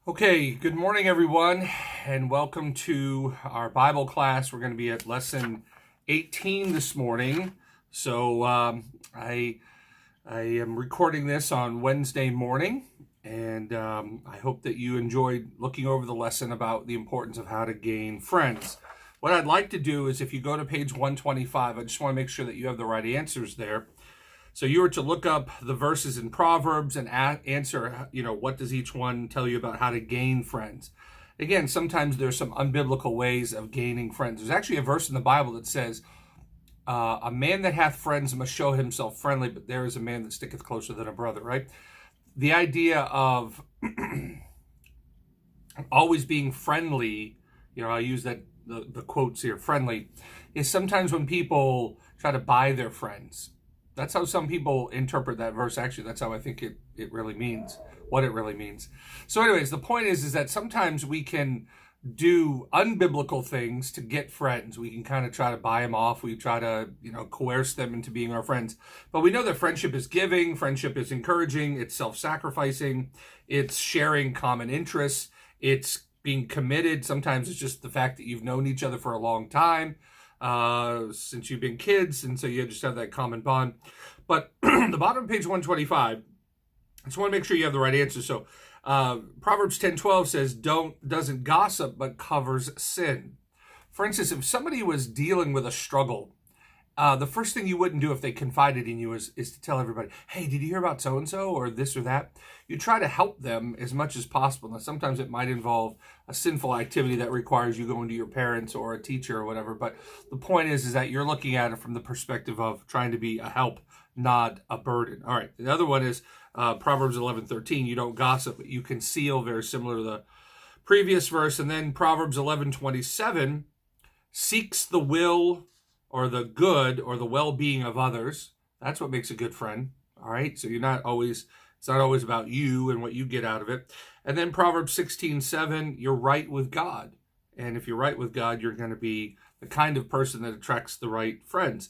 Okay, good morning, everyone, and welcome to our Bible class. We're going to be at lesson 18 this morning. So I am recording this on Wednesday morning, and I hope that you enjoyed looking over the lesson about the importance of how to gain friends. What I'd like to do is, if you go to page 125, I just want to make sure that you have the right answers there. So you were to look up the verses in Proverbs and answer, what does each one tell you about how to gain friends? Again, sometimes there's some unbiblical ways of gaining friends. There's actually a verse in the Bible that says, a man that hath friends must show himself friendly, but there is a man that sticketh closer than a brother, right? The idea of always being friendly, I use that the quotes here, friendly, is sometimes when people try to buy their friends. That's how some people interpret that verse. Actually, that's how I think it really means, what it really means. So anyways, the point is that sometimes we can do unbiblical things to get friends. We can kind of try to buy them off. We try to, coerce them into being our friends. But we know that friendship is giving, friendship is encouraging, it's self-sacrificing, it's sharing common interests, it's being committed. Sometimes it's just the fact that you've known each other for a long time. Since you've been kids, and so you just have that common bond. But the bottom of page 125, I just want to make sure you have the right answer. So Proverbs 10:12 says, doesn't gossip, but covers sin. For instance, if somebody was dealing with a struggle, the first thing you wouldn't do if they confided in you is to tell everybody, hey, did you hear about so-and-so or this or that? You try to help them as much as possible. Now, sometimes it might involve a sinful activity that requires you going to your parents or a teacher or whatever. But the point is that you're looking at it from the perspective of trying to be a help, not a burden. All right. The other one is Proverbs 11:13. You don't gossip, but you conceal, very similar to the previous verse. And then Proverbs 11:27 seeks the will or the good or the well-being of others. That's what makes a good friend. All right. So it's not always about you and what you get out of it. And then Proverbs 16:7, you're right with God. And if you're right with God, you're going to be the kind of person that attracts the right friends.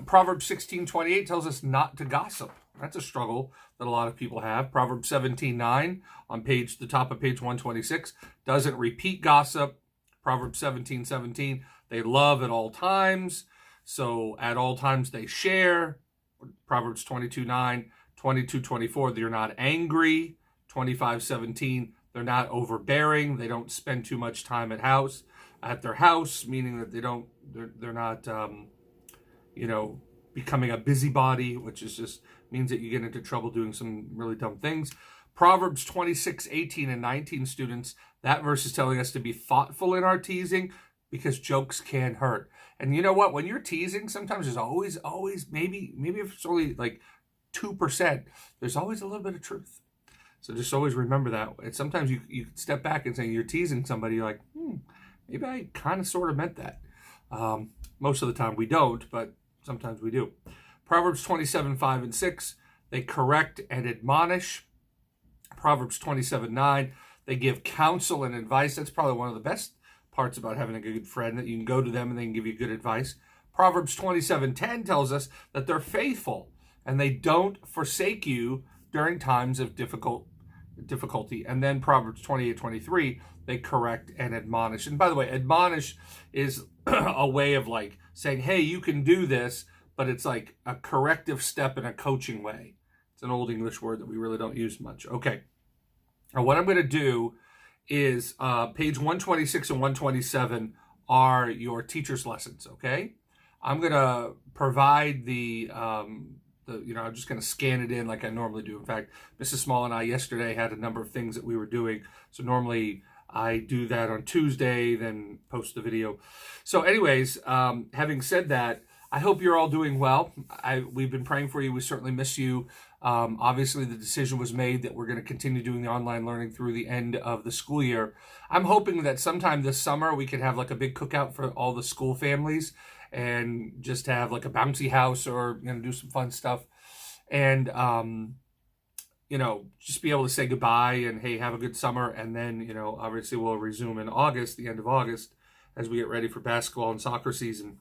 Proverbs 16:28 tells us not to gossip. That's a struggle that a lot of people have. Proverbs 17:9 on the top of page 126 doesn't repeat gossip. Proverbs 17:17, they love at all times. So at all times they share. Proverbs 22:9, 22:24, they're not angry. 25:17, they're not overbearing. They don't spend too much time at their house, meaning that they're not, becoming a busybody, which is just means that you get into trouble doing some really dumb things. Proverbs 26:18 and 19, students, that verse is telling us to be thoughtful in our teasing because jokes can hurt. And you know what? When you're teasing, sometimes there's always, maybe if it's only like 2%, there's always a little bit of truth. So just always remember that. And sometimes you step back and say you're teasing somebody, you're like, maybe I kind of sort of meant that. Most of the time we don't, but sometimes we do. Proverbs 27:5 and 6, they correct and admonish. Proverbs 27:9, they give counsel and advice. That's probably one of the best parts about having a good friend, that you can go to them and they can give you good advice. Proverbs 27:10 tells us that they're faithful and they don't forsake you during times of difficulty. And then Proverbs 28:23, they correct and admonish. And by the way, admonish is a way of like saying, hey, you can do this, but it's like a corrective step in a coaching way. It's an old English word that we really don't use much. Okay. Now what I'm going to do is page 126 and 127 are your teacher's lessons, okay? I'm going to provide I'm just going to scan it in like I normally do. In fact, Mrs. Small and I yesterday had a number of things that we were doing. So normally I do that on Tuesday, then post the video. So anyways, having said that, I hope you're all doing well. We've been praying for you. We certainly miss you. Obviously, the decision was made that we're going to continue doing the online learning through the end of the school year. I'm hoping that sometime this summer we could have like a big cookout for all the school families and just have like a bouncy house or do some fun stuff. And, just be able to say goodbye and, hey, have a good summer. And then, obviously we'll resume in August, the end of August, as we get ready for basketball and soccer season.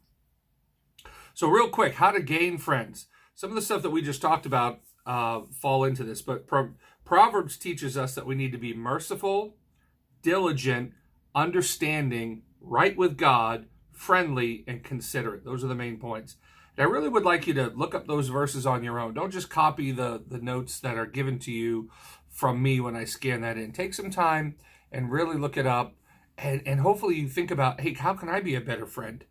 So real quick, how to gain friends. Some of the stuff that we just talked about fall into this, but Proverbs teaches us that we need to be merciful, diligent, understanding, right with God, friendly, and considerate. Those are the main points. And I really would like you to look up those verses on your own. Don't just copy the notes that are given to you from me when I scan that in. Take some time and really look it up. And hopefully you think about, hey, how can I be a better friend?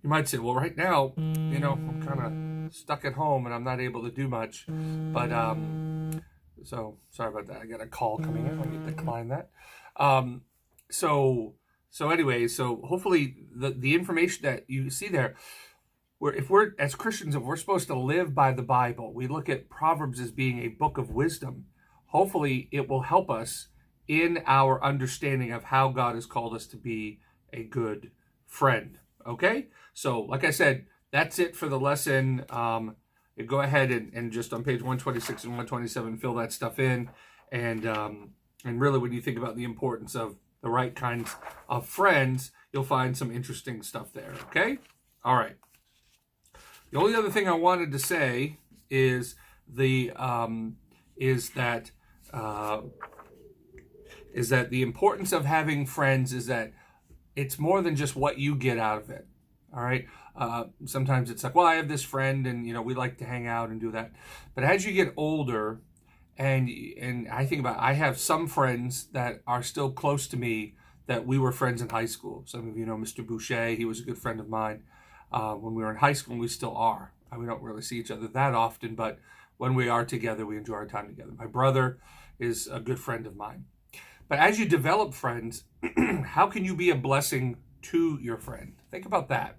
You might say, well, right now, I'm kind of stuck at home and I'm not able to do much. But, so sorry about that. I got a call coming in. Let me decline that. So hopefully the information that you see there, if we're, as Christians, if we're supposed to live by the Bible, we look at Proverbs as being a book of wisdom. Hopefully it will help us in our understanding of how God has called us to be a good friend. Okay? So, like I said, that's it for the lesson. Go ahead and just on page 126 and 127, fill that stuff in. And really, when you think about the importance of the right kinds of friends, you'll find some interesting stuff there. Okay? All right. The only other thing I wanted to say is that the importance of having friends is that it's more than just what you get out of it. All right. Sometimes it's like, well, I have this friend and, we like to hang out and do that. But as you get older and I think about, I have some friends that are still close to me that we were friends in high school. Some of you know Mr. Boucher. He was a good friend of mine when we were in high school, and we still are. We don't really see each other that often, but when we are together, we enjoy our time together. My brother is a good friend of mine. But as you develop friends, how can you be a blessing to your friend? Think about that.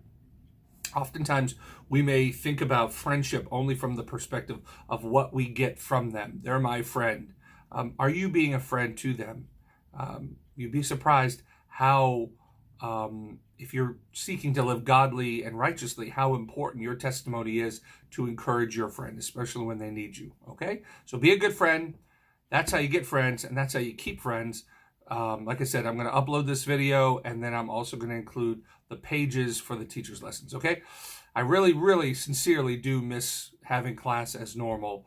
Oftentimes, we may think about friendship only from the perspective of what we get from them. They're my friend. Are you being a friend to them? You'd be surprised how, if you're seeking to live godly and righteously, how important your testimony is to encourage your friend, especially when they need you. Okay? So be a good friend. That's how you get friends, and that's how you keep friends. Like I said, I'm going to upload this video, and then I'm also going to include the pages for the teacher's lessons, okay? I really, really sincerely do miss having class as normal.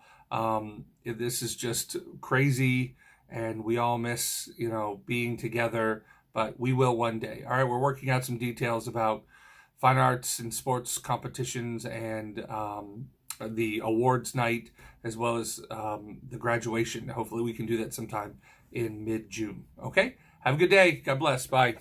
This is just crazy, and we all miss, being together, but we will one day. All right, we're working out some details about fine arts and sports competitions and the awards night, as well as the graduation. Hopefully we can do that sometime in mid-June. Okay? Have a good day. God bless. Bye.